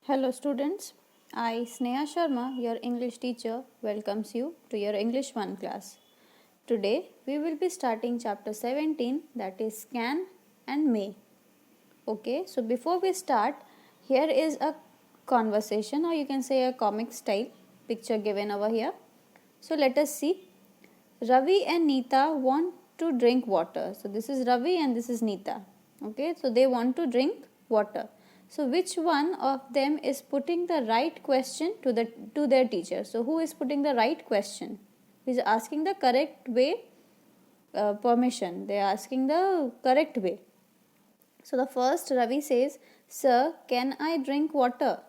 Hello students, I Sneha Sharma, your English teacher, welcomes you to your English 1 class. Today we will be starting chapter 17, that is can and may. Okay, so before we start, here is a conversation, or you can say a comic style picture given over here. So let us see. Ravi and Neeta want to drink water. So this is Ravi and this is Neeta. Okay, so they want to drink water. So which one of them is putting the right question to their teacher? So who is putting the right question? Who is asking the correct way permission? They are asking the correct way. So the first Ravi says, "Sir, can I drink water?"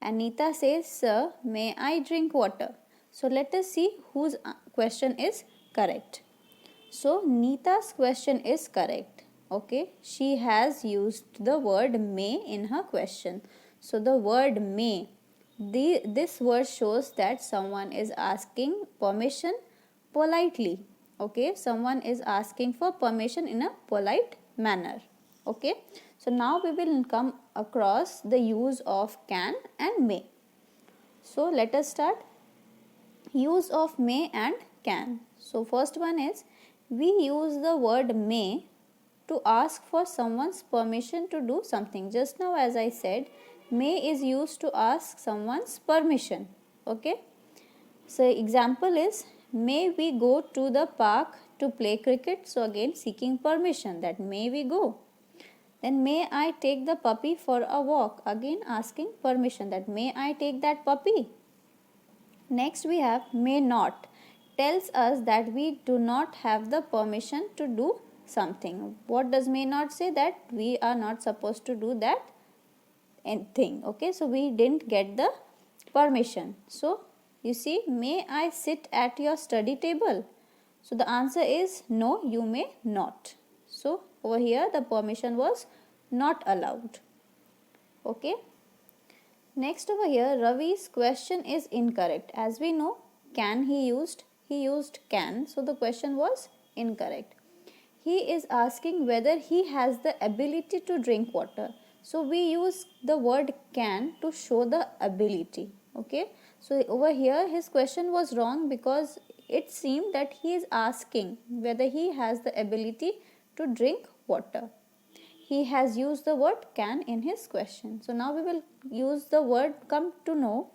And Neeta says, "Sir, may I drink water?" So let us see whose question is correct. So Neeta's question is correct. Okay, she has used the word may in her question. So the word may, this word shows that someone is asking permission politely. Okay, someone is asking for permission in a polite manner. Okay, so now we will come across the use of can and may. So let us start. Use of may and can. So first one is, we use the word may to ask for someone's permission to do something. Just now as I said, may is used to ask someone's permission. Okay. So example is, may we go to the park to play cricket? So again seeking permission, that may we go. Then may I take the puppy for a walk? Again asking permission, that may I take that puppy. Next we have may not, tells us that we do not have the permission to do something. What does may not say? That we are not supposed to do that thing. Okay, so we didn't get the permission. So you see, may I sit at your study table? So the answer is no, you may not. So over here the permission was not allowed. Okay. Next over here, Ravi's question is incorrect. As we know, can he used can. So the question was incorrect. He is asking whether he has the ability to drink water. So we use the word can to show the ability. Okay. So over here his question was wrong because it seemed that he is asking whether he has the ability to drink water. He has used the word can in his question. So now we will use the word, come to know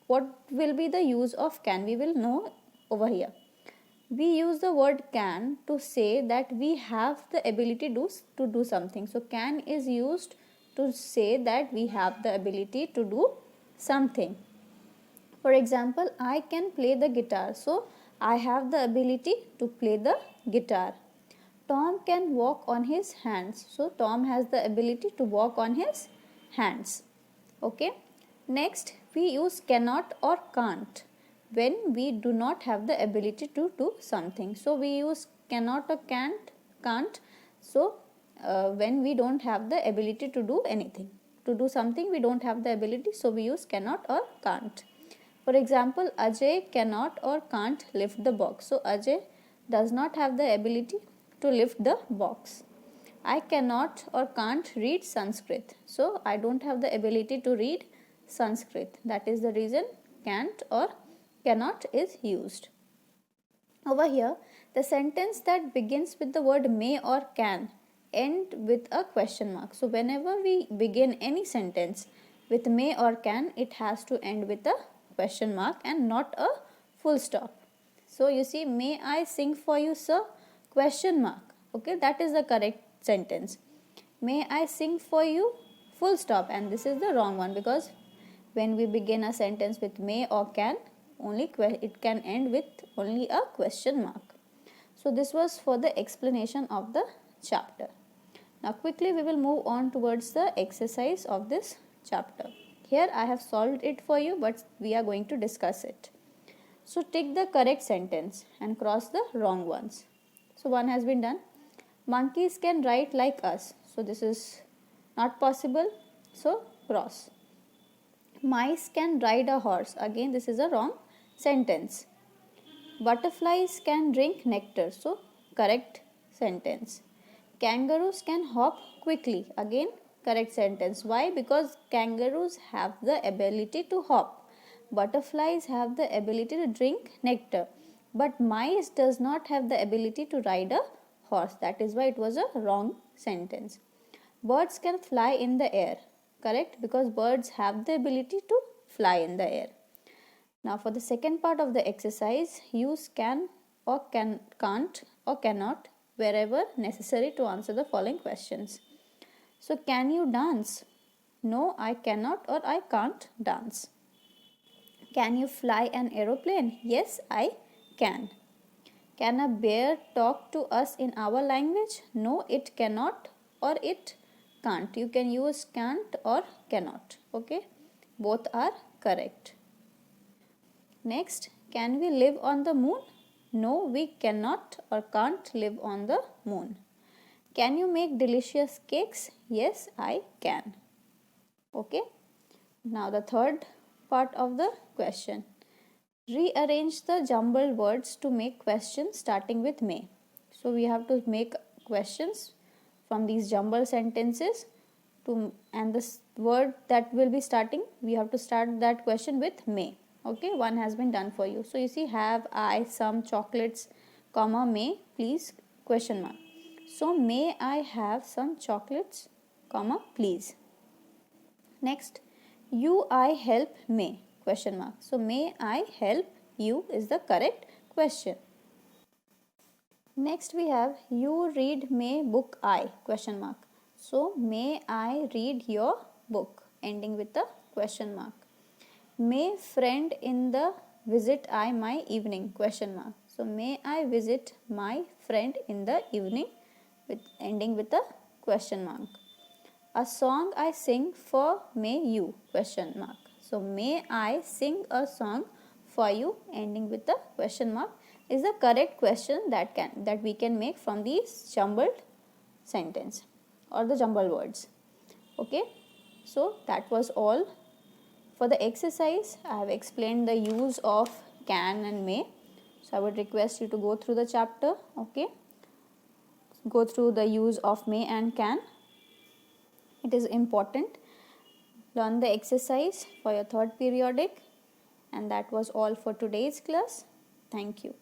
what will be the use of can. We will know over here. We use the word can to say that we have the ability to do something. So can is used to say that we have the ability to do something. For example, I can play the guitar. So I have the ability to play the guitar. Tom can walk on his hands. So Tom has the ability to walk on his hands. Okay. Next, we use cannot or can't when we do not have the ability to do something. So we use cannot or can't. So when we don't have the ability to do anything, to do something we don't have the ability, so we use cannot or can't. For example, Ajay cannot or can't lift the box. So Ajay does not have the ability to lift the box. I cannot or can't read Sanskrit. So I don't have the ability to read Sanskrit. That is the reason can't or cannot is used. Over here, the sentence that begins with the word may or can end with a question mark. So whenever we begin any sentence with may or can, it has to end with a question mark and not a full stop. So you see, may I sing for you, sir? Question mark. Okay, that is the correct sentence. May I sing for you? Full stop. And this is the wrong one, because when we begin a sentence with may or can, only it can end with only a question mark. So this was for the explanation of the chapter. Now quickly we will move on towards the exercise of this chapter. Here I have solved it for you, but we are going to discuss it. So tick the correct sentence and cross the wrong ones. So one has been done. Monkeys can write like us. So this is not possible. So cross. Mice can ride a horse. Again this is a wrong sentence. Butterflies can drink nectar. So correct sentence. Kangaroos can hop quickly. Again correct sentence. Why? Because kangaroos have the ability to hop. Butterflies have the ability to drink nectar. But mice does not have the ability to ride a horse. That is why it was a wrong sentence. Birds can fly in the air. Correct? Because birds have the ability to fly in the air. Now for the second part of the exercise, use can or can't or cannot wherever necessary to answer the following questions. So can you dance? No, I cannot or I can't dance. Can you fly an aeroplane? Yes, I can. Can a bear talk to us in our language? No, it cannot or it can't. You can use can't or cannot. Okay, both are correct. Next, can we live on the moon? No, we cannot or can't live on the moon. Can you make delicious cakes? Yes, I can. Okay. Now the third part of the question. Rearrange the jumbled words to make questions starting with may. So we have to make questions from these jumbled sentences and this word that will be starting, we have to start that question with may. Okay, one has been done for you. So you see, have I some chocolates, comma, may, please, question mark. So may I have some chocolates, comma, please. Next, you I help may, question mark. So may I help you is the correct question. Next we have you read may book I, question mark. So may I read your book, ending with the question mark. May friend in the visit I my evening, question mark. So may I visit my friend in the evening, with ending with the question mark. A song I sing for may you, question mark. So may I sing a song for you, ending with the question mark, is the correct question that we can make from these jumbled sentence or the jumbled words. Okay, so that was all for the exercise. I have explained the use of can and may. So I would request you to go through the chapter. Okay, go through the use of may and can. It is important. Learn the exercise for your third periodic. And that was all for today's class. Thank you.